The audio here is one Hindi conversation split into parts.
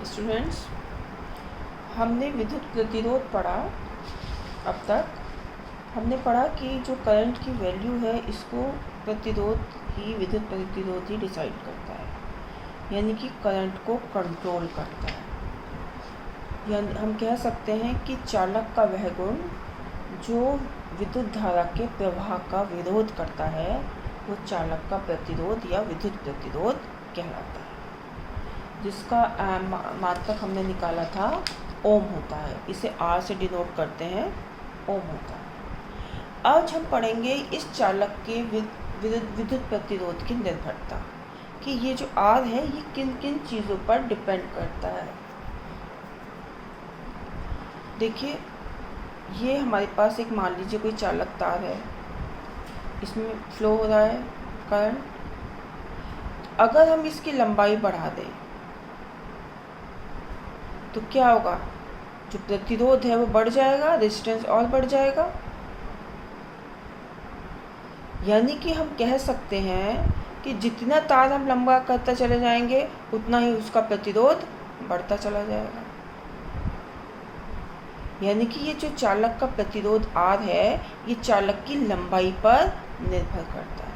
स्टूडेंट्स, हमने विद्युत प्रतिरोध पढ़ा। अब तक हमने पढ़ा कि जो करंट की वैल्यू है इसको विद्युत प्रतिरोध ही डिसाइड करता है, यानी कि करंट को कंट्रोल करता है। यानी हम कह सकते हैं कि चालक का वह गुण जो विद्युत धारा के प्रवाह का विरोध करता है वो चालक का प्रतिरोध या विद्युत प्रतिरोध कहलाता है, जिसका मात्रक हमने निकाला था ओम होता है। इसे R से डिनोट करते हैं, ओम होता है। आज हम पढ़ेंगे इस चालक के विद्युत प्रतिरोध की निर्भरता, कि ये जो R है ये किन किन चीज़ों पर डिपेंड करता है। देखिए, ये हमारे पास एक, मान लीजिए कोई चालक तार है, इसमें फ्लो हो रहा है करंट। अगर हम इसकी लंबाई बढ़ा दें तो क्या होगा, जो प्रतिरोध है वो बढ़ जाएगा, रेजिस्टेंस और बढ़ जाएगा। यानी कि हम कह सकते हैं कि जितना तार हम लंबा करते चले जाएंगे उतना ही उसका प्रतिरोध बढ़ता चला जाएगा। यानी कि ये जो चालक का प्रतिरोध R है ये चालक की लंबाई पर निर्भर करता है,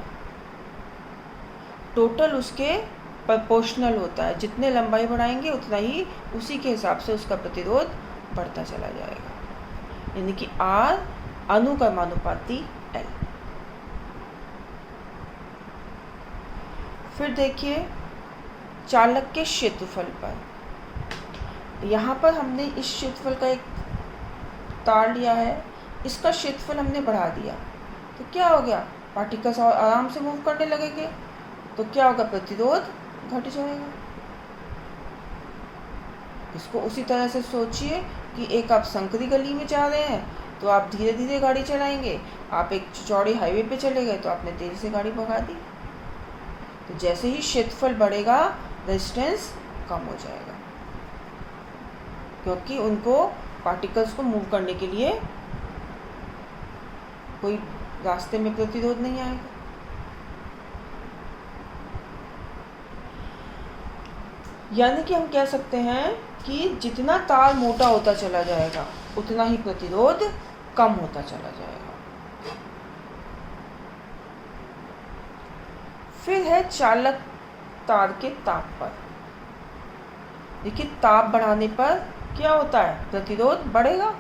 टोटल उसके प्रोपोर्शनल होता है। जितने लंबाई बढ़ाएंगे उतना ही उसी के हिसाब से उसका प्रतिरोध बढ़ता चला जाएगा, यानी कि R अनुक्रमानुपाती L। फिर देखिए चालक के क्षेत्रफल पर, यहाँ पर हमने इस क्षेत्रफल का एक तार लिया है, इसका क्षेत्रफल हमने बढ़ा दिया तो क्या हो गया, पार्टिकल्स और आराम से मूव करने लगेंगे, तो क्या होगा, प्रतिरोध घट जाएगा। इसको उसी तरह से सोचिए कि एक आप संकरी गली में जा रहे हैं तो आप धीरे धीरे गाड़ी चलाएंगे, आप एक चौड़ी हाईवे पे चले गए तो आपने तेज़ी से गाड़ी भगा दी। तो जैसे ही क्षेत्रफल बढ़ेगा रेजिस्टेंस कम हो जाएगा, क्योंकि उनको पार्टिकल्स को मूव करने के लिए कोई रास्ते में प्रतिरोध नहीं आएगा। यानी कि हम कह सकते हैं कि जितना तार मोटा होता चला जाएगा उतना ही प्रतिरोध कम होता चला जाएगा। फिर है चालक तार के ताप पर। देखिए, ताप बढ़ाने पर क्या होता है, प्रतिरोध बढ़ेगा।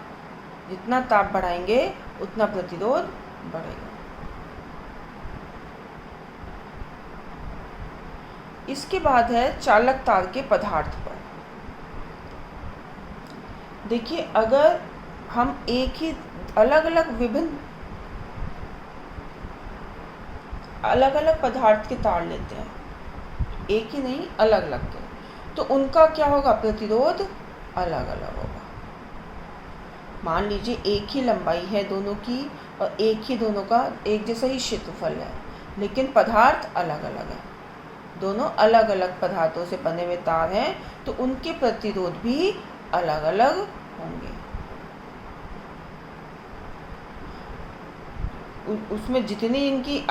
जितना ताप बढ़ाएंगे उतना प्रतिरोध बढ़ेगा। इसके बाद है चालक तार के पदार्थ पर। देखिए, अगर हम एक ही अलग अलग पदार्थ के तार लेते हैं, एक ही नहीं अलग अलग के, तो उनका क्या होगा, प्रतिरोध अलग अलग होगा। मान लीजिए एक ही लंबाई है दोनों की और एक ही दोनों का एक जैसा ही क्षेत्रफल है, लेकिन पदार्थ अलग अलग है, दोनों अलग अलग पदार्थों से बने हुए तार हैं, तो उनके प्रतिरोध भी अलग अलग होंगे। उसमें जितनी इनकी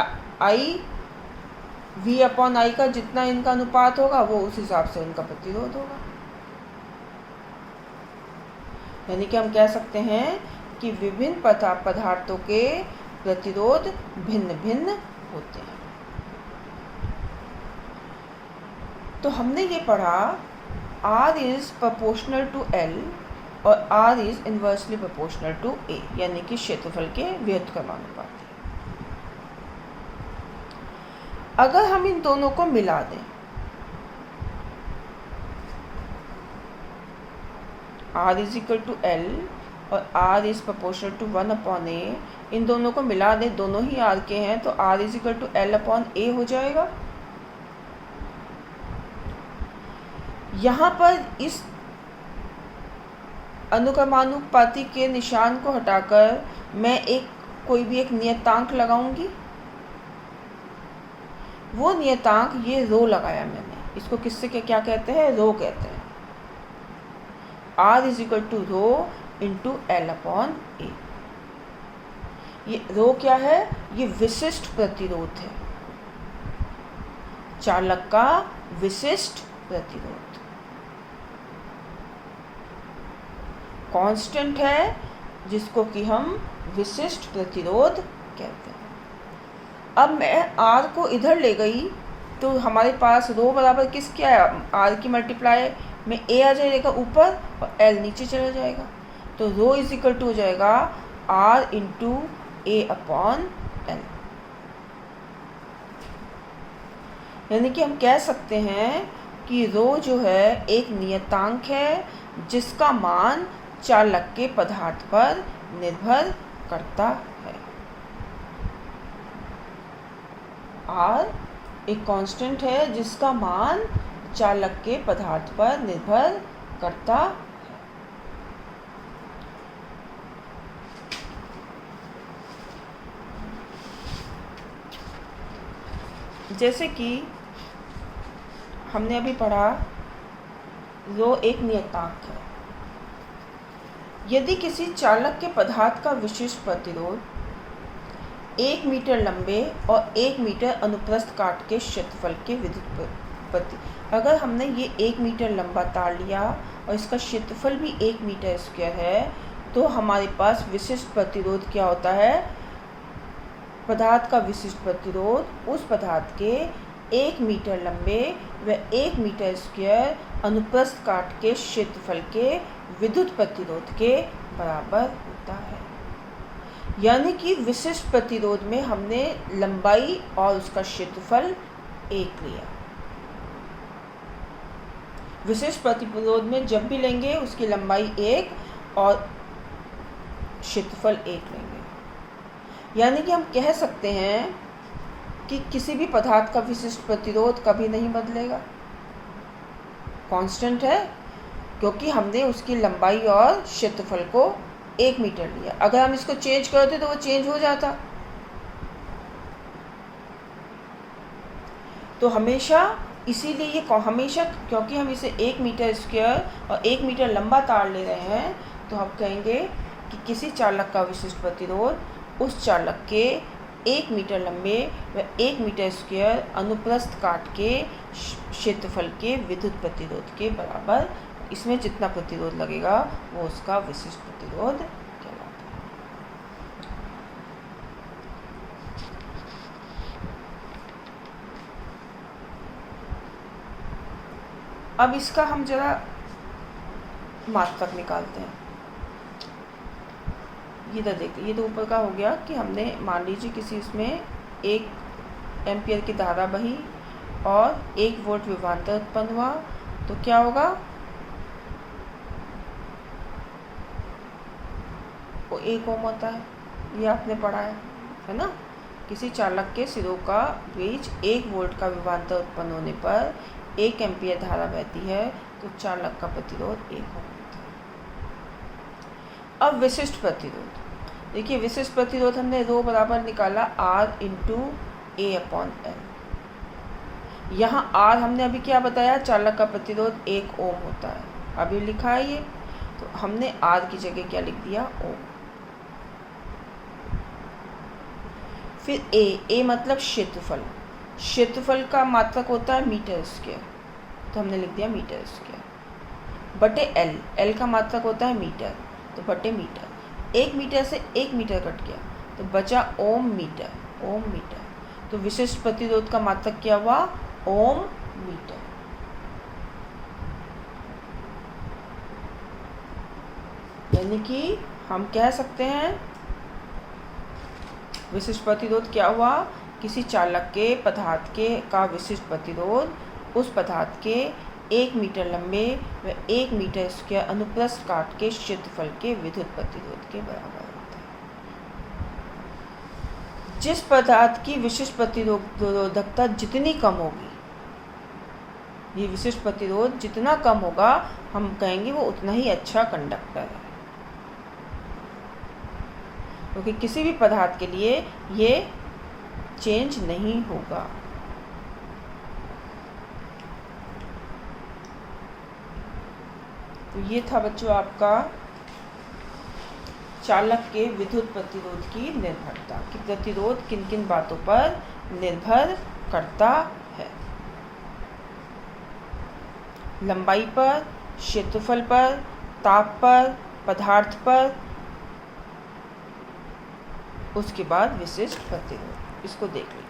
V/I का जितना इनका अनुपात होगा वो उस हिसाब से उनका प्रतिरोध होगा। यानी कि हम कह सकते हैं कि विभिन्न पदार्थों के प्रतिरोध भिन्न भिन्न होते हैं। तो हमने ये पढ़ा R is proportional to L और R is inversely proportional to A, यानी कि क्षेत्रफल के व्युत्क्रमानुपाती। अगर हम इन दोनों को मिला दें, R is equal to L और R is proportional to 1/A, इन दोनों को मिला दें, दोनों ही R के हैं, तो R is equal to L/A हो जाएगा। यहाँ पर इस अनुक्रमानुपाती के निशान को हटाकर मैं कोई भी एक नियतांक लगाऊंगी। वो नियतांक, ये रो लगाया मैंने, इसको किससे क्या कहते हैं, रो कहते हैं। R is equal to rho into L/A। ये रो क्या है, ये विशिष्ट प्रतिरोध है, चालक का विशिष्ट प्रतिरोध। कांस्टेंट है जिसको कि हम विशिष्ट प्रतिरोध कहते हैं। अब मैं R को इधर ले गई तो हमारे पास रो बराबर किस क्या है, R की मल्टीप्लाई में A आ जाएगा ऊपर और L नीचे चला जाएगा, तो रो इज इक्वल टू हो जाएगा R into A upon L। यानी कि हम कह सकते हैं कि रो जो है एक नियतांक है जिसका मान चालक के पदार्थ पर निर्भर करता है। R एक कांस्टेंट है जिसका मान चालक के पदार्थ पर निर्भर करता है। जैसे कि हमने अभी पढ़ा, रो एक नियतांक है। यदि किसी चालक के पदार्थ का विशिष्ट प्रतिरोध 1 मीटर लंबे और 1 मीटर अनुप्रस्थ काट के क्षेत्रफल के विद्युत प्रति, अगर हमने ये 1 मीटर लंबा तार लिया और इसका क्षेत्रफल भी 1 मीटर स्क्वायर है, तो हमारे पास विशिष्ट प्रतिरोध क्या होता है, पदार्थ का विशिष्ट प्रतिरोध उस पदार्थ के 1 मीटर लंबे व 1 मीटर स्क्वायर अनुप्रस्थ काट के क्षेत्रफल के विद्युत प्रतिरोध के बराबर होता है। यानी कि विशिष्ट प्रतिरोध में हमने लंबाई और उसका क्षेत्रफल 1 लिया। विशिष्ट प्रतिरोध में जब भी लेंगे उसकी लंबाई 1 और क्षेत्रफल 1 लेंगे। यानी कि हम कह सकते हैं कि किसी भी पदार्थ का विशिष्ट प्रतिरोध कभी नहीं बदलेगा, कांस्टेंट है, क्योंकि हमने उसकी लंबाई और क्षेत्रफल को 1 मीटर लिया। अगर हम इसको चेंज करते तो वो चेंज हो जाता। तो हमेशा इसीलिए ये हमेशा, क्योंकि हम इसे 1 मीटर स्क्वायर और 1 मीटर लंबा तार ले रहे हैं, तो हम कहेंगे कि किसी चालक का विशिष्ट प्रतिरोध उस चालक के 1 मीटर लंबे व 1 मीटर स्क्वायर अनुप्रस्थ काट के क्षेत्रफल के विद्युत प्रतिरोध के बराबर, इसमें जितना प्रतिरोध लगेगा वो उसका विशिष्ट प्रतिरोध कहलाता है। अब इसका हम जरा मात्रक निकालते हैं। ये तो देखिए, ये तो ऊपर का हो गया कि हमने मान लीजिए किसी इसमें 1 एम्पियर की धारा बही और 1 वोल्ट विभवांतर उत्पन्न हुआ, तो क्या होगा, वो 1 ओम होता है। ये आपने पढ़ा है ना। किसी चालक के सिरों का बीच 1 वोल्ट का विभवांतर उत्पन्न होने पर 1 एम्पियर धारा बहती है, तो चालक का प्रतिरोध 1 ओम होता है। अब विशिष्ट प्रतिरोध देखिए, विशिष्ट प्रतिरोध हमने रो बराबर निकाला R into A upon L। यहाँ R हमने अभी क्या बताया, चालक का प्रतिरोध 1 ओम होता है, अभी लिखा है ये, तो हमने R की जगह क्या लिख दिया, ओम। फिर A मतलब क्षेत्रफल, क्षेत्रफल का मात्रक होता है मीटर स्क्वायर, तो हमने लिख दिया मीटर स्क्वायर, बटे L का मात्रक होता है मीटर, तो बटे मीटर। 1 मीटर से 1 मीटर कट गया तो बचा ओम मीटर, ओम मीटर। तो विशिष्ट प्रतिरोध का मात्रक क्या हुआ, ओम मीटर। यानी कि हम कह सकते हैं विशिष्ट प्रतिरोध क्या हुआ, किसी चालक के पदार्थ के का विशिष्ट प्रतिरोध उस पदार्थ के 1 मीटर लंबे व 1 मीटर स्क्वायर अनुप्रस्थ काट के क्षेत्रफल के विद्युत प्रतिरोध के बराबर होता है। जिस पदार्थ की विशिष्ट प्रतिरोधकता जितनी कम होगी, ये विशिष्ट प्रतिरोध जितना कम होगा, हम कहेंगे वो उतना ही अच्छा कंडक्टर है, क्योंकि किसी भी पदार्थ के लिए ये चेंज नहीं होगा। तो ये था बच्चों आपका चालक के विद्युत प्रतिरोध की निर्भरता, कि प्रतिरोध किन किन बातों पर निर्भर करता है, लंबाई पर, क्षेत्रफल पर, ताप पर, पदार्थ पर, उसके बाद विशिष्ट प्रतिरोध। इसको देख लीजिए।